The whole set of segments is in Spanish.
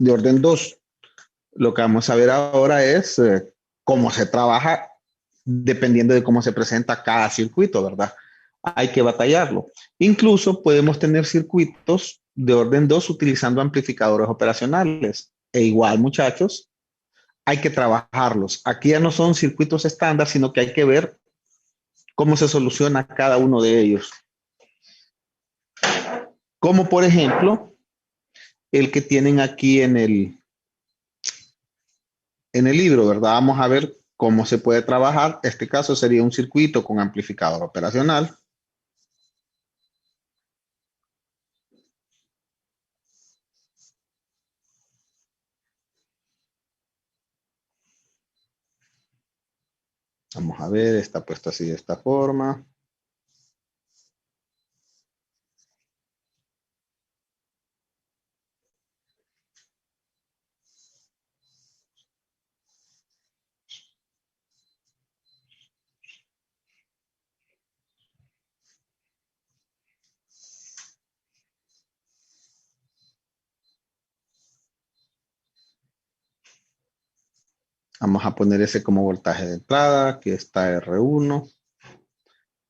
de orden 2. Lo que vamos a ver ahora es cómo se trabaja dependiendo de cómo se presenta cada circuito, ¿verdad? Hay que batallarlo. Incluso podemos tener circuitos de orden 2 utilizando amplificadores operacionales. E igual, muchachos, hay que trabajarlos. Aquí ya no son circuitos estándar, sino que hay que ver cómo se soluciona cada uno de ellos. Como por ejemplo, el que tienen aquí en el libro, ¿verdad? Vamos a ver cómo se puede trabajar. Este caso sería un circuito con amplificador operacional. Vamos a ver, está puesto así de esta forma. Vamos a poner ese como voltaje de entrada, que está R1,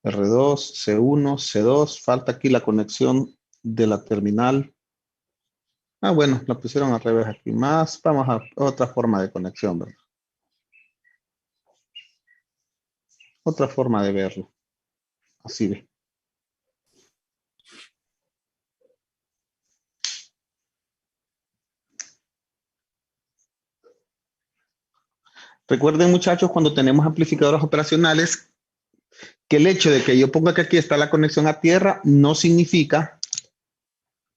R2, C1, C2. Falta aquí la conexión de la terminal. Ah, bueno, la pusieron al revés aquí más. Vamos a otra forma de conexión, ¿verdad? Otra forma de verlo. Así ve. Recuerden, muchachos, cuando tenemos amplificadores operacionales, que el hecho de que yo ponga que aquí está la conexión a tierra no significa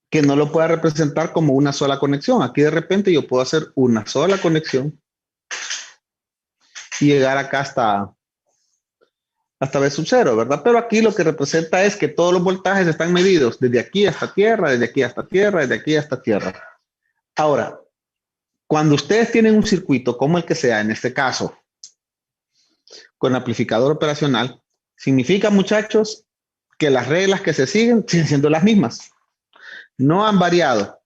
que no lo pueda representar como una sola conexión. Aquí de repente yo puedo hacer una sola conexión y llegar acá hasta B sub 0, ¿verdad? Pero aquí lo que representa es que todos los voltajes están medidos desde aquí hasta tierra, desde aquí hasta tierra, desde aquí hasta tierra. Ahora, cuando ustedes tienen un circuito como el que sea, en este caso, con amplificador operacional, significa, muchachos, que las reglas que se siguen siendo las mismas. No han variado.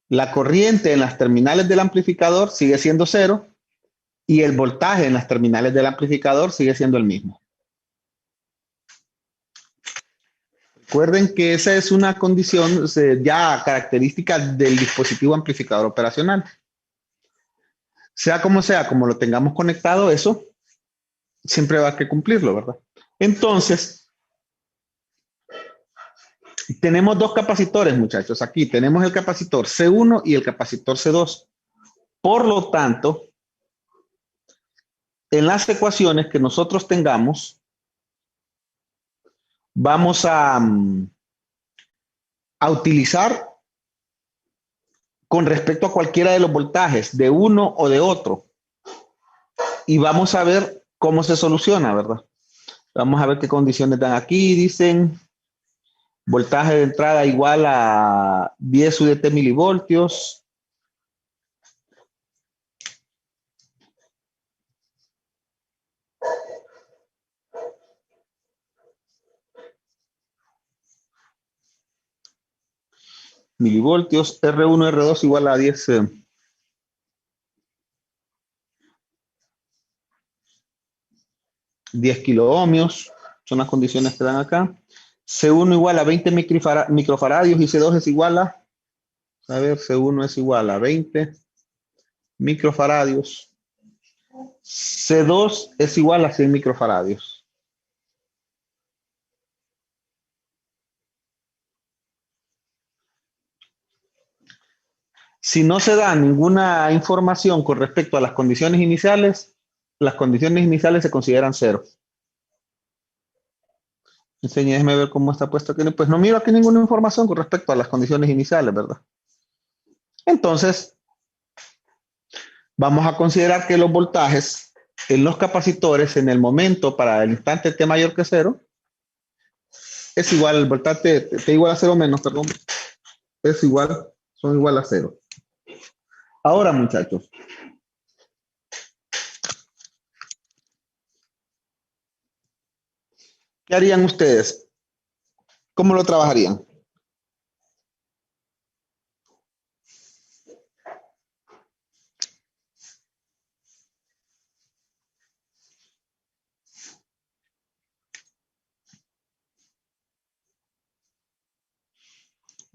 La corriente en las terminales del amplificador sigue siendo 0 y el voltaje en las terminales del amplificador sigue siendo el mismo. Recuerden que esa es una condición ya característica del dispositivo amplificador operacional. Sea, como lo tengamos conectado, eso siempre va a que cumplirlo, ¿verdad? Entonces, tenemos dos capacitores, muchachos. Aquí tenemos el capacitor C1 y el capacitor C2. Por lo tanto, en las ecuaciones que nosotros tengamos, vamos a utilizar con respecto a cualquiera de los voltajes, de uno o de otro. Y vamos a ver cómo se soluciona, ¿verdad? Vamos a ver qué condiciones dan aquí. Dicen voltaje de entrada igual a 10 UDT milivoltios. Milivoltios, R1, R2 igual a 10, 10 kiloohmios. Son las condiciones que dan acá. C1 igual a 20 microfaradios y C2 es igual a ver, C1 es igual a 20 microfaradios. C2 es igual a 100 microfaradios. Si no se da ninguna información con respecto a las condiciones iniciales se consideran 0. Déjeme ver cómo está puesto aquí. Pues no miro aquí ninguna información con respecto a las condiciones iniciales, ¿verdad? Entonces, vamos a considerar que los voltajes en los capacitores en el momento para el instante t mayor que 0 es igual, el voltaje t igual a 0 menos, perdón, es igual, son igual a 0. Ahora, muchachos, ¿qué harían ustedes? ¿Cómo lo trabajarían?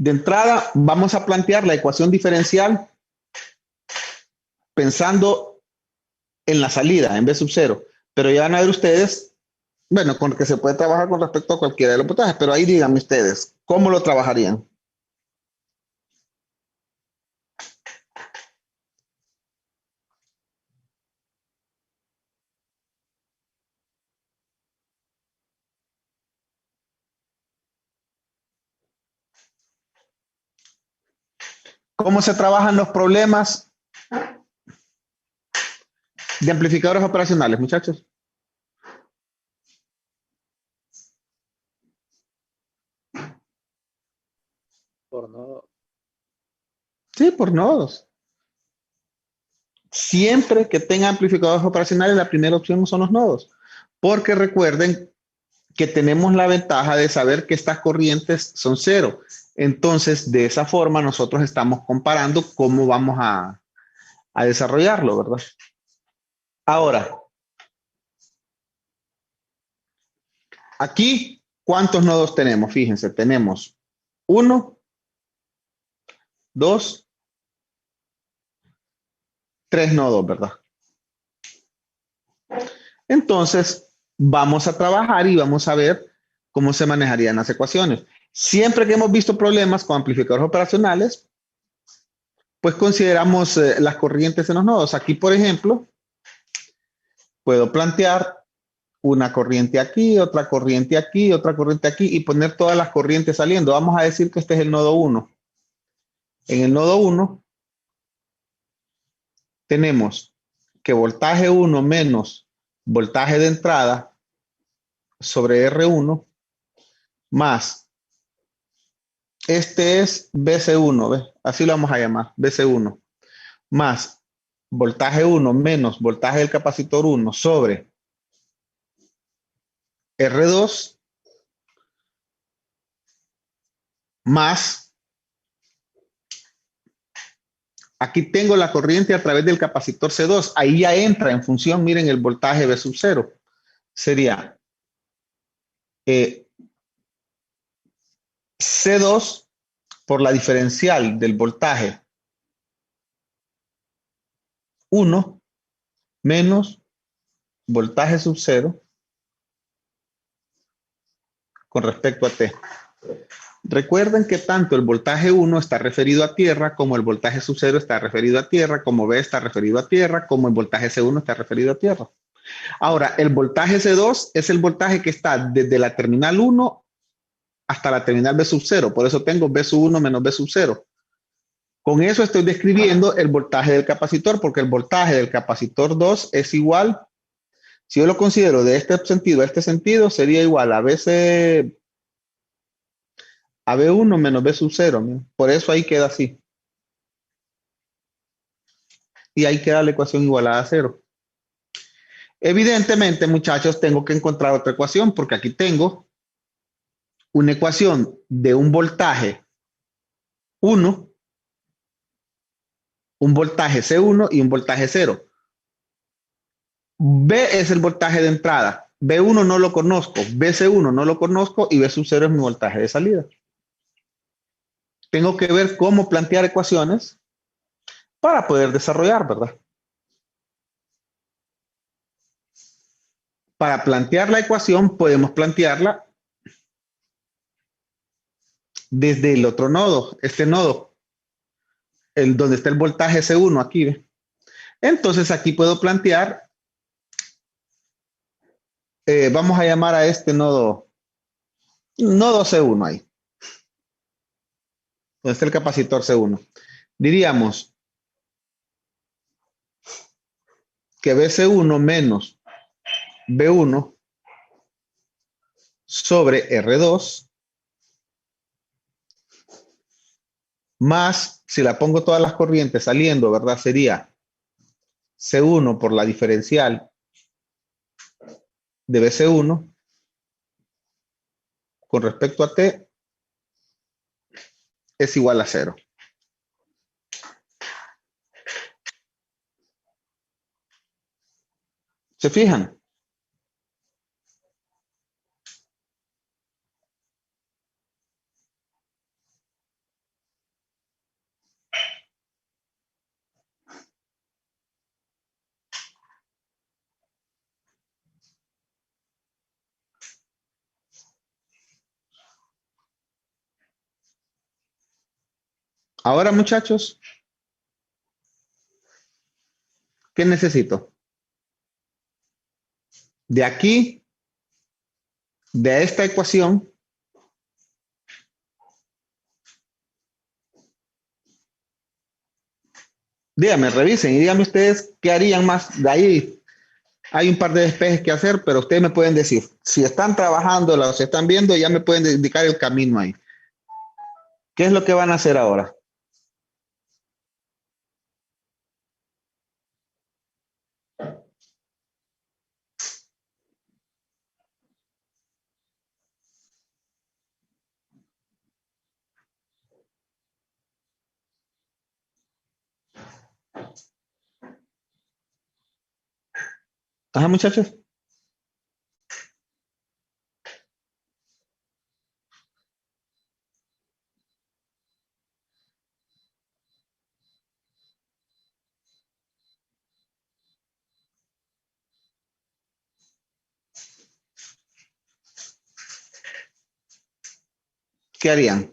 De entrada, vamos a plantear la ecuación diferencial pensando en la salida en B sub cero. Pero ya van a ver ustedes, bueno, con que se puede trabajar con respecto a cualquiera de los puntajes, pero ahí díganme ustedes, ¿cómo lo trabajarían? ¿Cómo se trabajan los problemas de amplificadores operacionales, muchachos? Por nodo. Sí, por nodos. Siempre que tenga amplificadores operacionales, la primera opción son los nodos. Porque recuerden que tenemos la ventaja de saber que estas corrientes son cero. Entonces, de esa forma, nosotros estamos comparando cómo vamos a desarrollarlo, ¿verdad? Ahora, aquí, ¿cuántos nodos tenemos? Fíjense, tenemos uno, dos, tres nodos, ¿verdad? Entonces, vamos a trabajar y vamos a ver cómo se manejarían las ecuaciones. Siempre que hemos visto problemas con amplificadores operacionales, pues consideramos las corrientes en los nodos. Aquí, por ejemplo, puedo plantear una corriente aquí, otra corriente aquí, otra corriente aquí y poner todas las corrientes saliendo. Vamos a decir que este es el nodo 1. En el nodo 1 tenemos que voltaje 1 menos voltaje de entrada sobre R1 más, este es BC1, ¿ves? Así lo vamos a llamar, BC1, más voltaje 1 menos voltaje del capacitor 1 sobre R2 más, aquí tengo la corriente a través del capacitor C2, ahí ya entra en función, miren el voltaje V sub 0, sería C2 por la diferencial del voltaje 1 menos voltaje sub 0 con respecto a T. Recuerden que tanto el voltaje 1 está referido a tierra, como el voltaje sub 0 está referido a tierra, como B está referido a tierra, como el voltaje C1 está referido a tierra. Ahora, el voltaje C2 es el voltaje que está desde la terminal 1 hasta la terminal B sub 0. Por eso tengo B sub 1 menos B sub 0. Con eso estoy describiendo el voltaje del capacitor, porque el voltaje del capacitor 2 es igual, si yo lo considero de este sentido a este sentido, sería igual a BC, a B1 menos B sub 0. Por eso ahí queda así. Y ahí queda la ecuación igualada a cero. Evidentemente, muchachos, tengo que encontrar otra ecuación porque aquí tengo una ecuación de un voltaje 1, un voltaje C1 y un voltaje 0. B es el voltaje de entrada. B1 no lo conozco, BC1 no lo conozco y B sub 0 es mi voltaje de salida. Tengo que ver cómo plantear ecuaciones para poder desarrollar, ¿verdad? Para plantear la ecuación podemos plantearla desde el otro nodo, este nodo, donde está el voltaje C1 aquí. ¿Ve? Entonces aquí puedo plantear, vamos a llamar a este nodo C1 ahí, donde está el capacitor C1. Diríamos que BC1 menos B1 sobre R2 más, si la pongo todas las corrientes saliendo, ¿verdad? Sería C1 por la diferencial de BC1 con respecto a T es igual a 0. ¿Se fijan? Ahora, muchachos, ¿qué necesito? De aquí, de esta ecuación, díganme, revisen y díganme ustedes qué harían más. De ahí hay un par de despejes que hacer, pero ustedes me pueden decir, si están trabajando, los están viendo, ya me pueden indicar el camino ahí. ¿Qué es lo que van a hacer ahora? Ajá, muchachos. ¿Qué harían?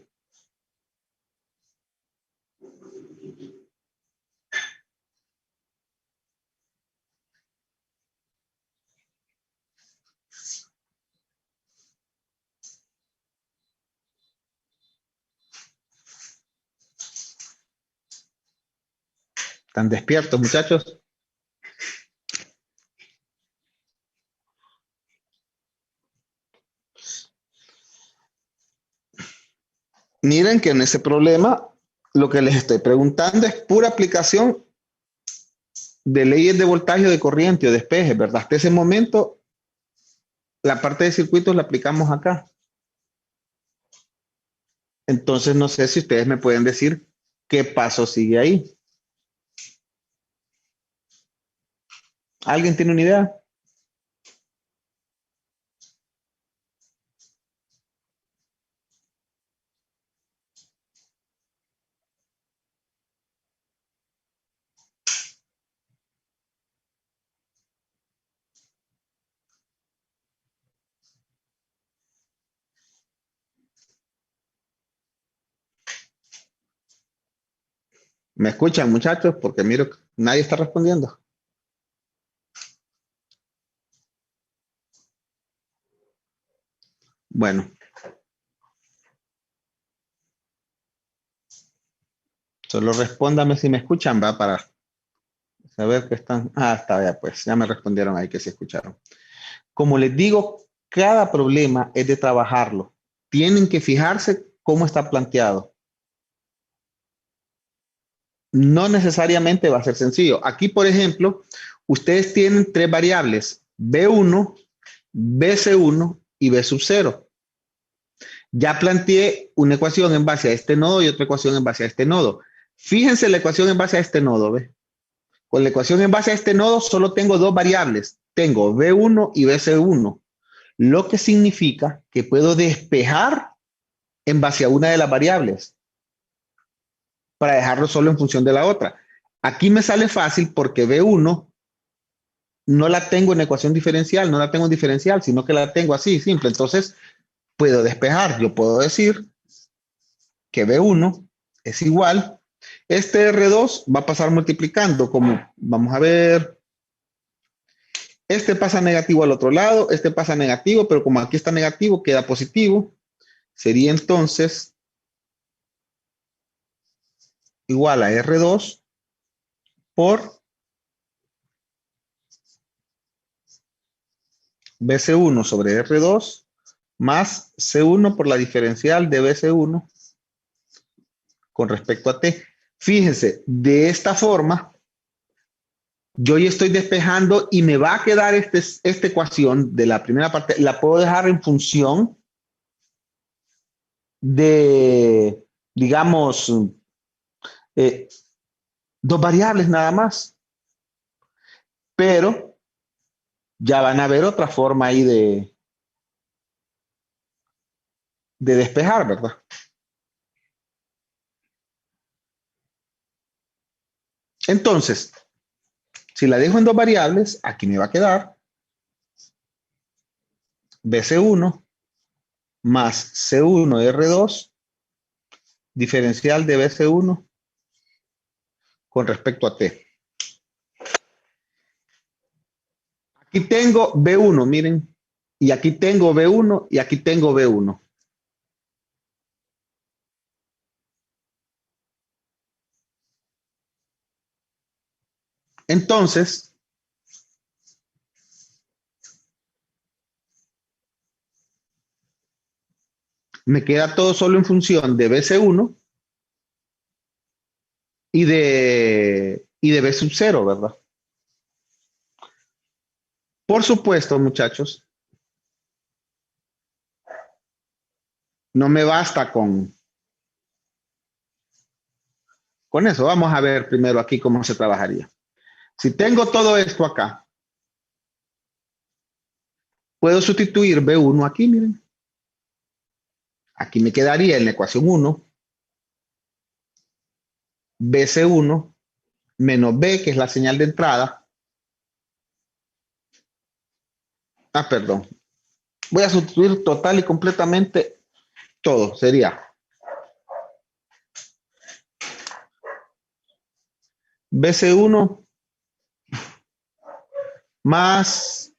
¿Están despiertos, muchachos? Miren que en ese problema lo que les estoy preguntando es pura aplicación de leyes de voltaje o de corriente o despeje, ¿verdad? Hasta ese momento, la parte de circuitos la aplicamos acá. Entonces, no sé si ustedes me pueden decir qué paso sigue ahí. ¿Alguien tiene una idea? ¿Me escuchan, muchachos? Porque miro que nadie está respondiendo. Bueno, solo respóndame si me escuchan, va, para saber que están. Ah, está, ya pues, ya me respondieron ahí que se escucharon. Como les digo, cada problema es de trabajarlo. Tienen que fijarse cómo está planteado. No necesariamente va a ser sencillo. Aquí, por ejemplo, ustedes tienen tres variables, B1, BC1 y B sub 0. Ya planteé una ecuación en base a este nodo y otra ecuación en base a este nodo. Fíjense la ecuación en base a este nodo, ¿ve? Con la ecuación en base a este nodo solo tengo dos variables. Tengo B1 y BC1, lo que significa que puedo despejar en base a una de las variables para dejarlo solo en función de la otra. Aquí me sale fácil porque B1 no la tengo en ecuación diferencial, no la tengo en diferencial, sino que la tengo así, simple. Entonces, puedo despejar. Yo puedo decir que B1 es igual. Este R2 va a pasar multiplicando, como vamos a ver. Este pasa negativo al otro lado, este pasa negativo, pero como aquí está negativo, queda positivo. Sería entonces igual a R2 por BC1 sobre R2 más C1 por la diferencial de BC1 con respecto a T. Fíjense, de esta forma, yo ya estoy despejando y me va a quedar esta ecuación de la primera parte, la puedo dejar en función de, digamos, eh, dos variables nada más, pero ya van a ver otra forma ahí de despejar, ¿verdad? Entonces, si la dejo en dos variables, aquí me va a quedar BC1 más C1 R2 diferencial de BC1 con respecto a T. Aquí tengo B1, miren, y aquí tengo B1 y aquí tengo B1. Entonces, me queda todo solo en función de BC1 y de B sub 0, ¿verdad? Por supuesto, muchachos, no me basta con eso. Vamos a ver primero aquí cómo se trabajaría. Si tengo todo esto acá, puedo sustituir B1 aquí, miren. Aquí me quedaría en la ecuación 1, BC1 menos B, que es la señal de entrada. Ah, perdón. Voy a sustituir total y completamente todo. Sería BC1 más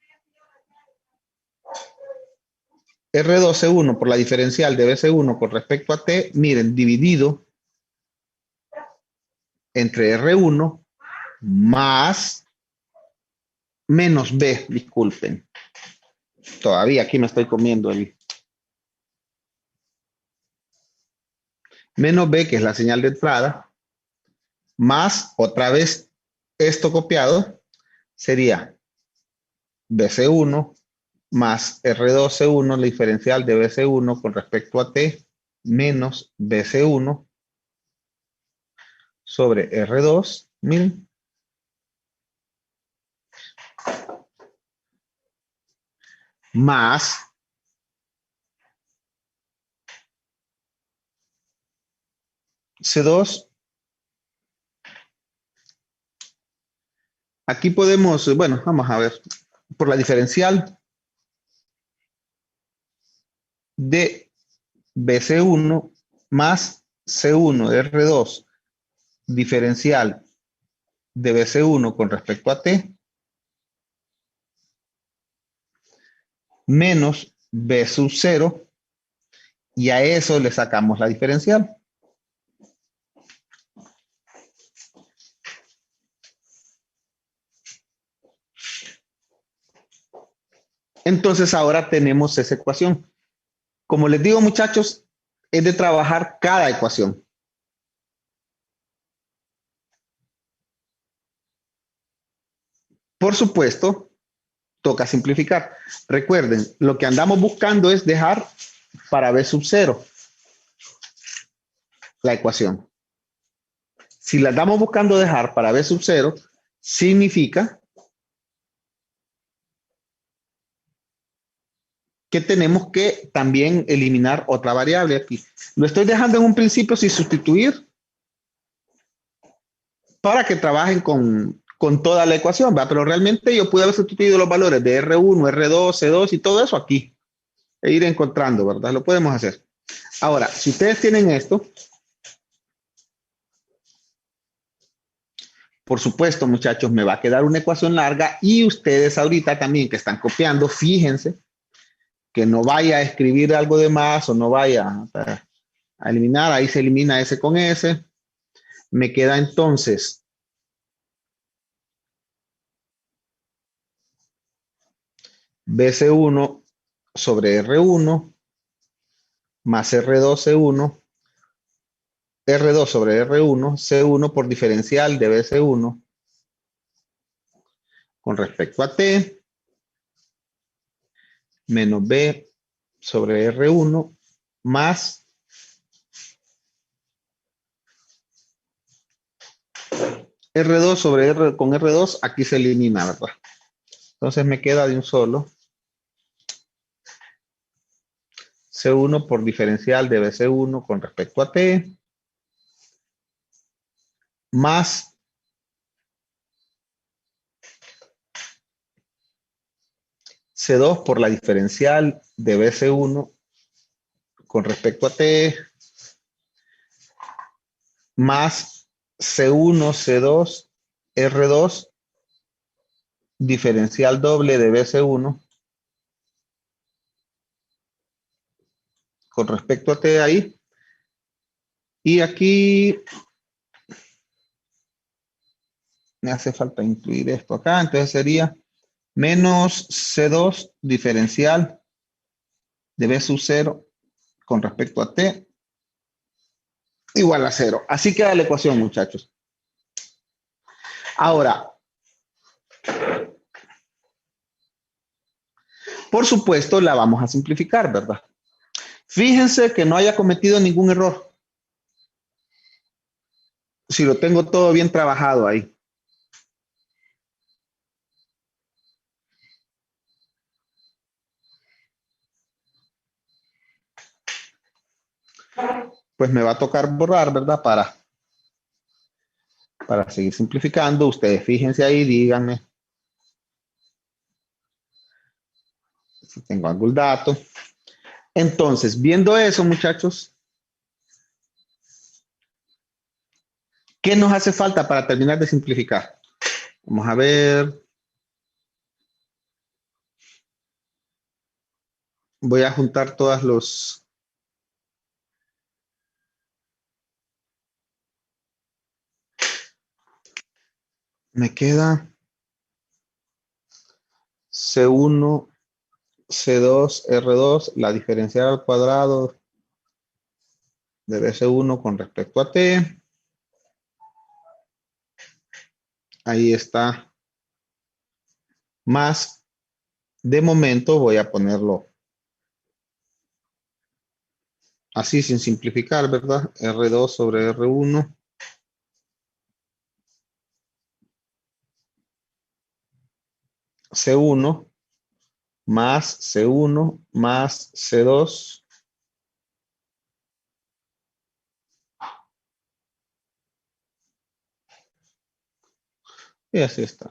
R2C1 por la diferencial de BC1 con respecto a T, miren, dividido entre R1 más menos B, disculpen. Todavía aquí me estoy comiendo el menos B, que es la señal de entrada, más otra vez esto copiado, sería BC1 más R2C1, la diferencial de BC1 con respecto a T, menos BC1 sobre R2, miren, más C2. Aquí podemos, bueno, vamos a ver, por la diferencial de BC1 más C1 de R2, diferencial de BC1 con respecto a T, menos B sub 0, y a eso le sacamos la diferencial. Entonces ahora tenemos esa ecuación. Como les digo, muchachos, es de trabajar cada ecuación. Por supuesto, toca simplificar. Recuerden, lo que andamos buscando es dejar para B sub 0 la ecuación. Si la estamos buscando dejar para B sub 0, significa que tenemos que también eliminar otra variable aquí. Lo estoy dejando en un principio sin sustituir para que trabajen con toda la ecuación, ¿va? Pero realmente yo pude haber sustituido los valores de R1, R2, C2 y todo eso aquí e ir encontrando, ¿verdad? Lo podemos hacer. Ahora, si ustedes tienen esto, por supuesto, muchachos, me va a quedar una ecuación larga y ustedes ahorita también que están copiando, fíjense que no vaya a escribir algo de más o no vaya a eliminar, ahí se elimina S con S. Me queda entonces BC1 sobre R1 más R2C1, R2 sobre R1, C1 por diferencial de BC1 con respecto a T, menos B sobre R1 más R2 sobre R con R2, aquí se elimina, ¿verdad? Entonces me queda de un solo C1 por diferencial de BC1 con respecto a T, más C2 por la diferencial de BC1 con respecto a T, más C1, C2, R2, diferencial doble de BC1 con respecto a T ahí. Y aquí me hace falta incluir esto acá, entonces sería menos C2 diferencial de B sub 0 con respecto a T igual a 0. Así queda la ecuación, muchachos. Ahora, por supuesto, la vamos a simplificar, ¿verdad? Fíjense que no haya cometido ningún error. Si lo tengo todo bien trabajado ahí. Pues me va a tocar borrar, ¿verdad? Para seguir simplificando. Ustedes fíjense ahí, díganme si tengo algún dato. Entonces, viendo eso, muchachos, ¿qué nos hace falta para terminar de simplificar? Vamos a ver. Voy a juntar todas los... Me queda C1, C2, R2, la diferencial al cuadrado de BC1 con respecto a T. Ahí está. Más, de momento voy a ponerlo así sin simplificar, ¿verdad? R2 sobre R1. C1 más C1 más C2. Y así está.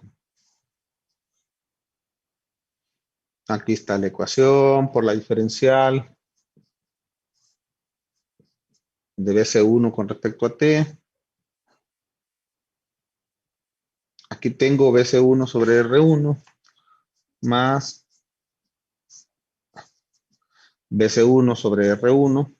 Aquí está la ecuación por la diferencial de BC1 con respecto a T. Aquí tengo BC1 sobre R1 más BC1 sobre R1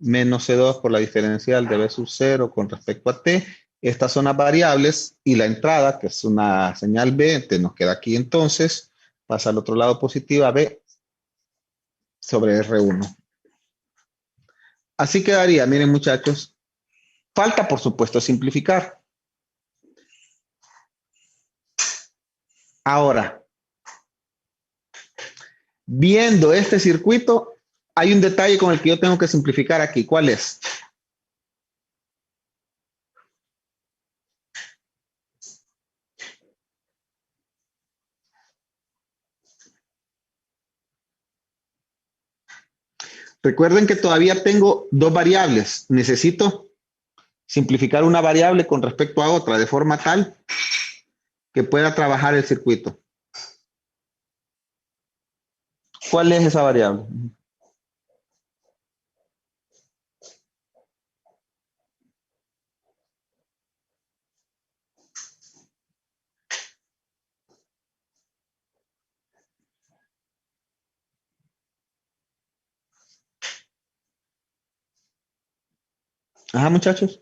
menos C2 por la diferencial de B sub 0 con respecto a T. Estas son las variables y la entrada, que es una señal B, nos queda aquí entonces, pasa al otro lado positiva B sobre R1. Así quedaría, miren muchachos, falta por supuesto simplificar. Ahora, viendo este circuito, hay un detalle con el que yo tengo que simplificar aquí. ¿Cuál es? Recuerden que todavía tengo dos variables. Necesito simplificar una variable con respecto a otra de forma tal que pueda trabajar el circuito. ¿Cuál es esa variable? Ajá, muchachos.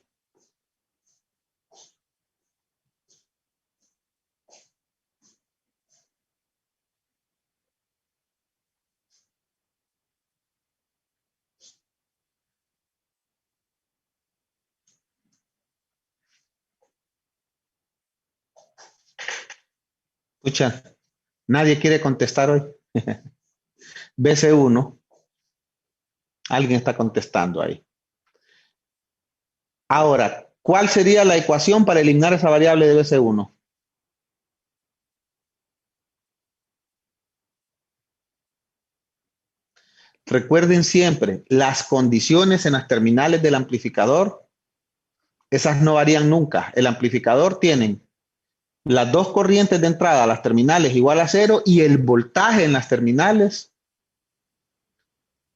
Escucha, nadie quiere contestar hoy. BC1. Alguien está contestando ahí. Ahora, ¿cuál sería la ecuación para eliminar esa variable de BC1? Recuerden siempre, las condiciones en las terminales del amplificador, esas no varían nunca. El amplificador tiene las dos corrientes de entrada, las terminales igual a 0 y el voltaje en las terminales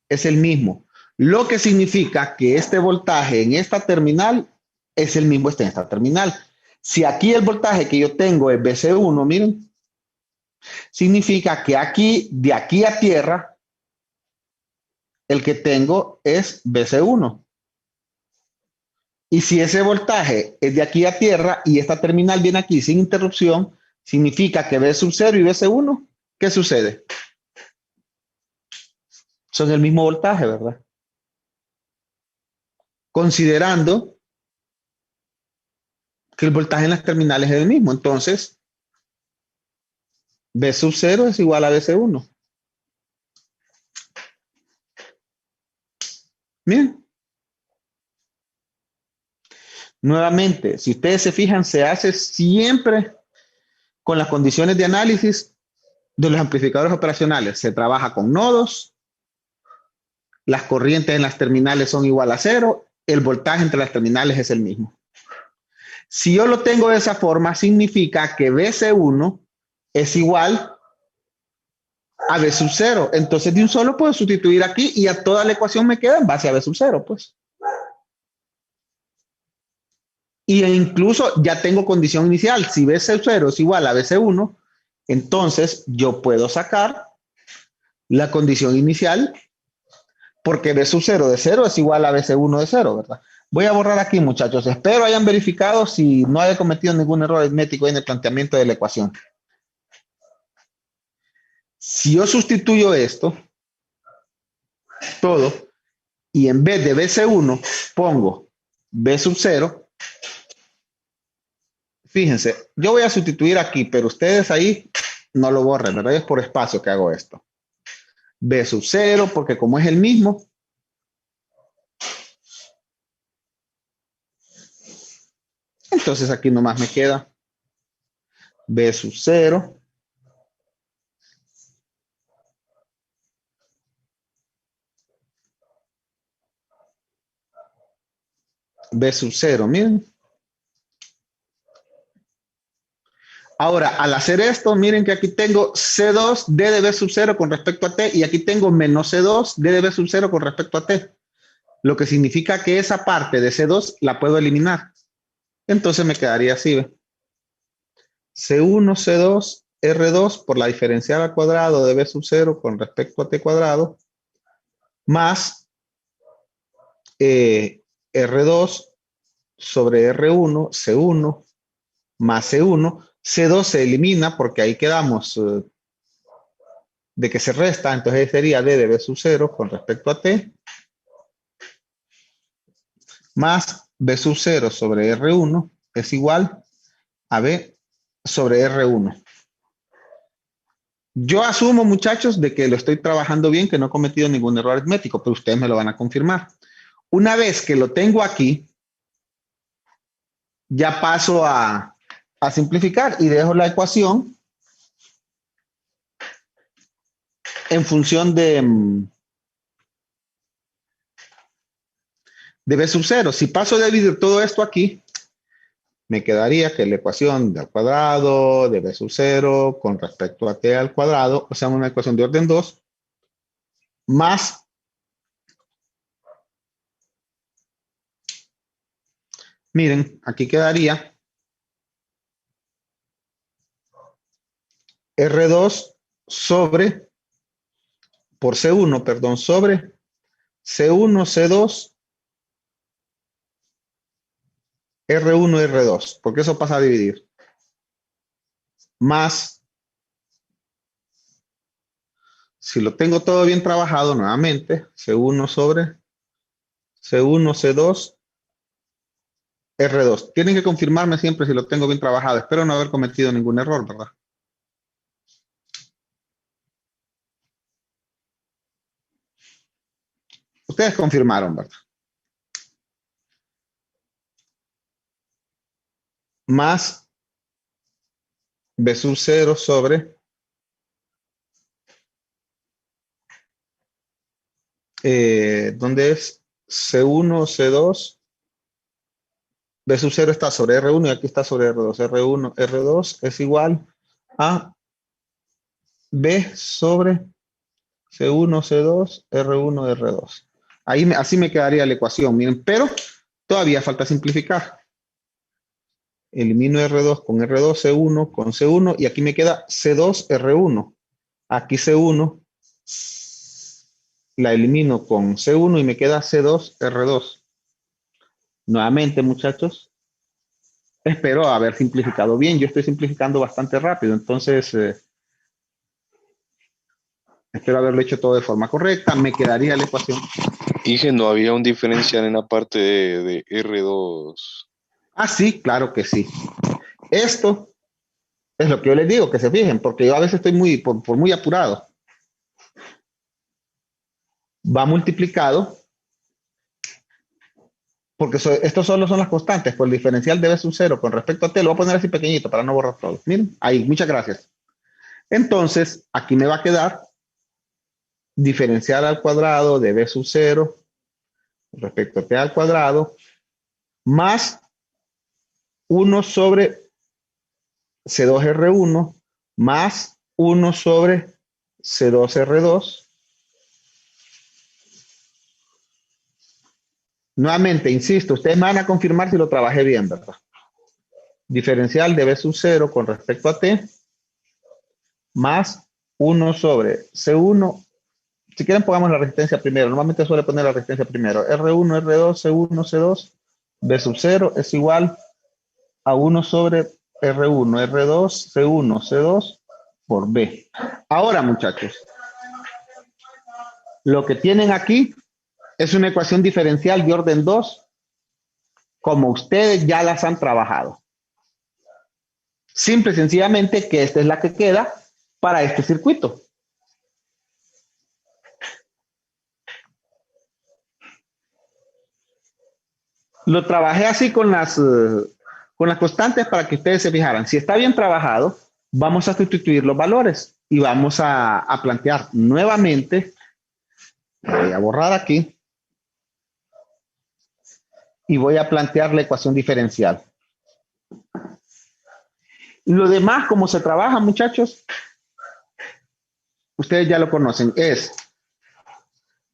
es el mismo. Lo que significa que este voltaje en esta terminal es el mismo este en esta terminal. Si aquí el voltaje que yo tengo es BC1, miren, significa que aquí, de aquí a tierra, el que tengo es BC1. Y si ese voltaje es de aquí a tierra y esta terminal viene aquí sin interrupción, significa que B sub 0 y BC1, ¿qué sucede? Son el mismo voltaje, ¿verdad? Considerando que el voltaje en las terminales es el mismo. Entonces, B sub 0 es igual a BC1. Miren. Nuevamente, si ustedes se fijan, se hace siempre con las condiciones de análisis de los amplificadores operacionales. Se trabaja con nodos, las corrientes en las terminales son igual a cero, el voltaje entre las terminales es el mismo. Si yo lo tengo de esa forma, significa que BC1 es igual a B sub 0. Entonces, de un solo puedo sustituir aquí y a toda la ecuación me queda en base a B sub 0, pues. Y incluso ya tengo condición inicial. Si B sub 0 es igual a BC1, entonces yo puedo sacar la condición inicial porque B sub 0 de 0 es igual a BC1 de 0, ¿verdad? Voy a borrar aquí, muchachos. Espero hayan verificado si no haya cometido ningún error aritmético en el planteamiento de la ecuación. Si yo sustituyo esto, todo, y en vez de BC1 pongo B sub 0, fíjense, yo voy a sustituir aquí, pero ustedes ahí no lo borren, ¿verdad? Es por espacio que hago esto. B sub 0, porque como es el mismo, entonces aquí nomás me queda B sub 0. B sub 0, miren. Ahora, al hacer esto, miren que aquí tengo C2 D de B sub 0 con respecto a T y aquí tengo menos C2 D de B sub 0 con respecto a T. Lo que significa que esa parte de C2 la puedo eliminar. Entonces me quedaría así, ¿ve? C1, C2, R2 por la diferencial al cuadrado de B sub 0 con respecto a T cuadrado, más R2 sobre R1, C1, más C1. C2 se elimina porque ahí quedamos de que se resta, entonces sería D de B sub 0 con respecto a T, más B sub 0 sobre R1 es igual a B sobre R1. Yo asumo, muchachos, de que lo estoy trabajando bien, que no he cometido ningún error aritmético, pero ustedes me lo van a confirmar. Una vez que lo tengo aquí, ya paso a simplificar y dejo la ecuación en función de B sub 0. Si paso a dividir todo esto aquí, me quedaría que la ecuación del cuadrado de B sub 0 con respecto a T al cuadrado, o sea, una ecuación de orden 2, más miren, aquí quedaría R2 sobre, por C1, perdón, sobre C1, C2, R1, R2, porque eso pasa a dividir, más, si lo tengo todo bien trabajado nuevamente, C1 sobre C1, C2, R2. Tienen que confirmarme siempre si lo tengo bien trabajado. Espero no haber cometido ningún error, ¿verdad? Ustedes confirmaron, ¿verdad? Más B sub 0 sobre ¿dónde es? C1, C2. B sub 0 está sobre R1 y aquí está sobre R2. R1, R2 es igual a B sobre C1, C2, R1, R2. Así me quedaría la ecuación, miren, pero todavía falta simplificar. Elimino R2 con R2, C1 con C1 y aquí me queda C2, R1. Aquí C1 la elimino con C1 y me queda C2, R2. Nuevamente, muchachos, espero haber simplificado bien. Yo estoy simplificando bastante rápido, entonces espero haberlo hecho todo de forma correcta. Me quedaría la ecuación. Y que no había un diferencial en la parte de R2. Ah, sí, claro que sí. Esto es lo que yo les digo, que se fijen, porque yo a veces estoy por muy apurado. Va multiplicado, porque estos solo son las constantes, pues el diferencial debe ser 0 con respecto a t, lo voy a poner así pequeñito para no borrar todo. Miren, ahí, muchas gracias. Entonces, aquí me va a quedar diferencial al cuadrado de b sub 0 respecto a t al cuadrado, más 1 sobre C2R1 más 1 sobre C2R2. Nuevamente, insisto, ustedes me van a confirmar si lo trabajé bien, ¿verdad? Diferencial de B sub 0 con respecto a T más 1 sobre C1. Si quieren pongamos la resistencia primero. Normalmente suele poner la resistencia primero. R1, R2, C1, C2, B sub 0 es igual a 1 sobre R1, R2, C1, C2 por B. Ahora, muchachos, lo que tienen aquí es una ecuación diferencial de orden 2, como ustedes ya las han trabajado. Simple y sencillamente que esta es la que queda para este circuito. Lo trabajé así con las constantes para que ustedes se fijaran. Si está bien trabajado, vamos a sustituir los valores y vamos a plantear nuevamente. Voy a borrar aquí y voy a plantear la ecuación diferencial. Lo demás, como se trabaja, muchachos, ustedes ya lo conocen, es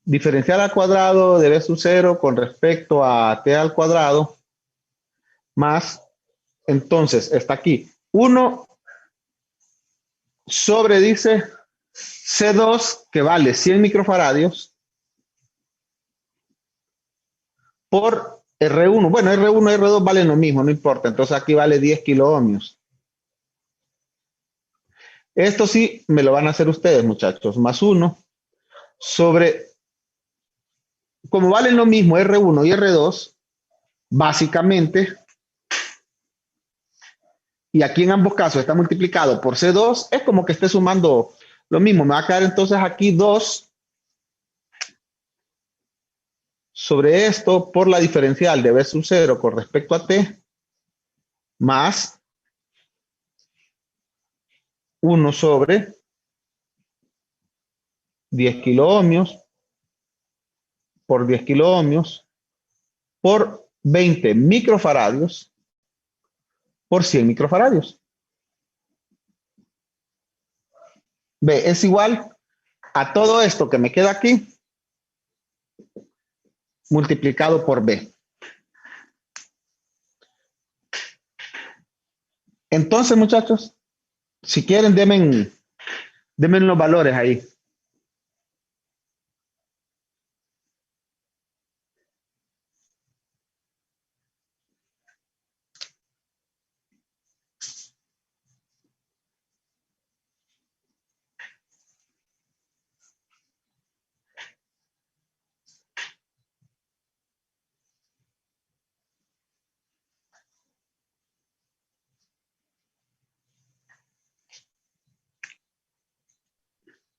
diferencial al cuadrado de b sub 0 con respecto a t al cuadrado más, entonces está aquí, 1 sobre, dice, C2, que vale 100 microfaradios, por R1. Bueno, R1 y R2 valen lo mismo, no importa. Entonces aquí vale 10 kiloohmios. Esto sí me lo van a hacer ustedes, muchachos. Más 1 sobre, como valen lo mismo R1 y R2, básicamente, y aquí en ambos casos está multiplicado por C2, es como que esté sumando lo mismo. Me va a quedar entonces aquí 2 sobre esto por la diferencial de B sub 0 con respecto a T, más 1 sobre 10 kiloohmios por 10 kiloohmios por 20 microfaradios por 100 microfaradios. B es igual a todo esto que me queda aquí multiplicado por B. Entonces, muchachos, si quieren, denme los valores ahí.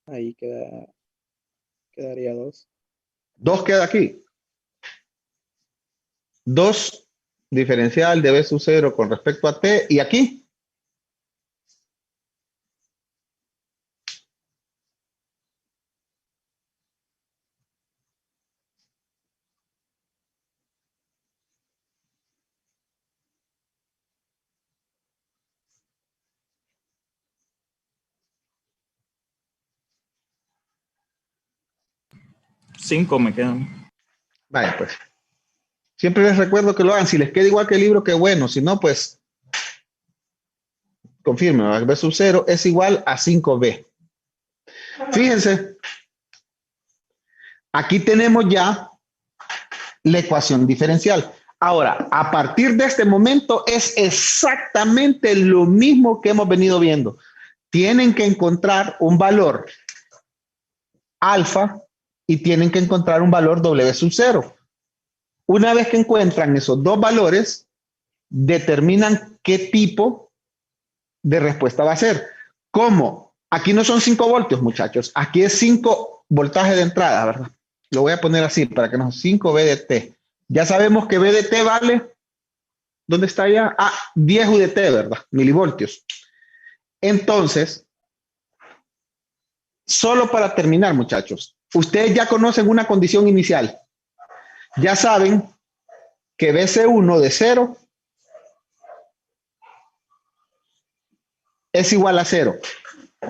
Ahí quedaría 2. 2 queda aquí. 2 diferencial de B sub 0 con respecto a T. Y aquí, Cinco me quedan. Vaya, pues. Siempre les recuerdo que lo hagan. Si les queda igual que el libro, qué bueno. Si no, pues confirmen. B sub 0 es igual a 5B. Fíjense, aquí tenemos ya la ecuación diferencial. Ahora, a partir de este momento es exactamente lo mismo que hemos venido viendo. Tienen que encontrar un valor alfa y tienen que encontrar un valor W sub 0. Una vez que encuentran esos dos valores, determinan qué tipo de respuesta va a ser. ¿Cómo? Aquí no son 5 voltios, muchachos. Aquí es 5 voltajes de entrada, ¿verdad? Lo voy a poner así para que nos 5 VDT. Ya sabemos que VDT vale, ¿dónde está ya? 10 UDT, ¿verdad? Milivoltios. Entonces, solo para terminar, muchachos, ustedes ya conocen una condición inicial. Ya saben que BC1 de 0 es igual a 0.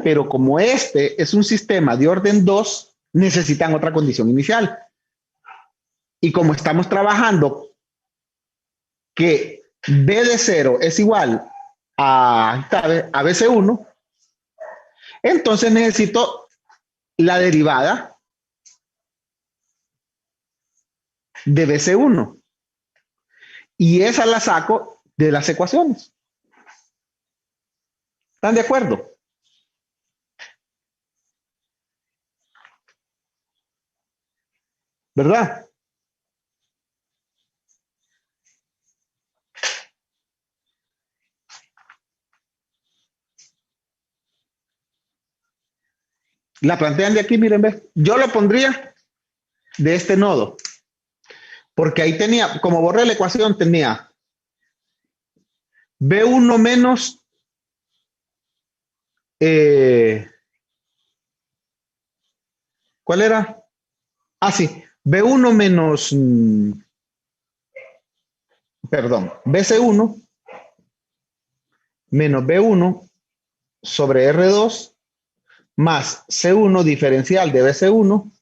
Pero como este es un sistema de orden 2, necesitan otra condición inicial. Y como estamos trabajando que B de 0 es igual a BC1, entonces necesito la derivada de BC1. Y esa la saco de las ecuaciones. ¿Están de acuerdo? ¿Verdad? La plantean de aquí, miren, ve. Yo lo pondría de este nodo. Porque ahí tenía, como borré la ecuación, tenía B1 menos ¿cuál era? Sí, B1 menos, perdón, BC1 menos B1 sobre R2 más C1 diferencial de BC1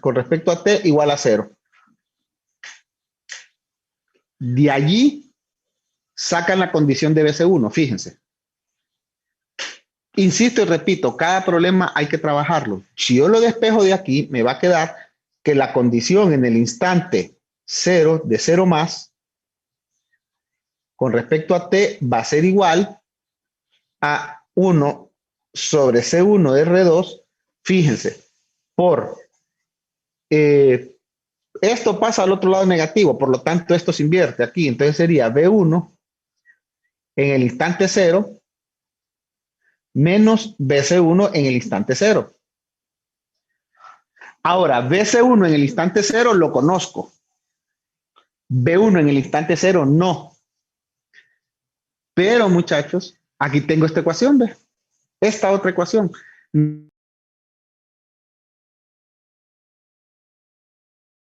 con respecto a T igual a 0. De allí sacan la condición de BC1, fíjense. Insisto y repito, cada problema hay que trabajarlo. Si yo lo despejo de aquí, me va a quedar que la condición en el instante 0 de 0 más con respecto a T va a ser igual a 1 sobre C1 de R2. Fíjense, por esto pasa al otro lado negativo, por lo tanto esto se invierte aquí. Entonces sería B1 en el instante 0 menos BC1 en el instante 0. Ahora, BC1 en el instante 0 lo conozco. B1 en el instante 0 no. Pero, muchachos, aquí tengo esta ecuación, ¿ve? Esta otra ecuación.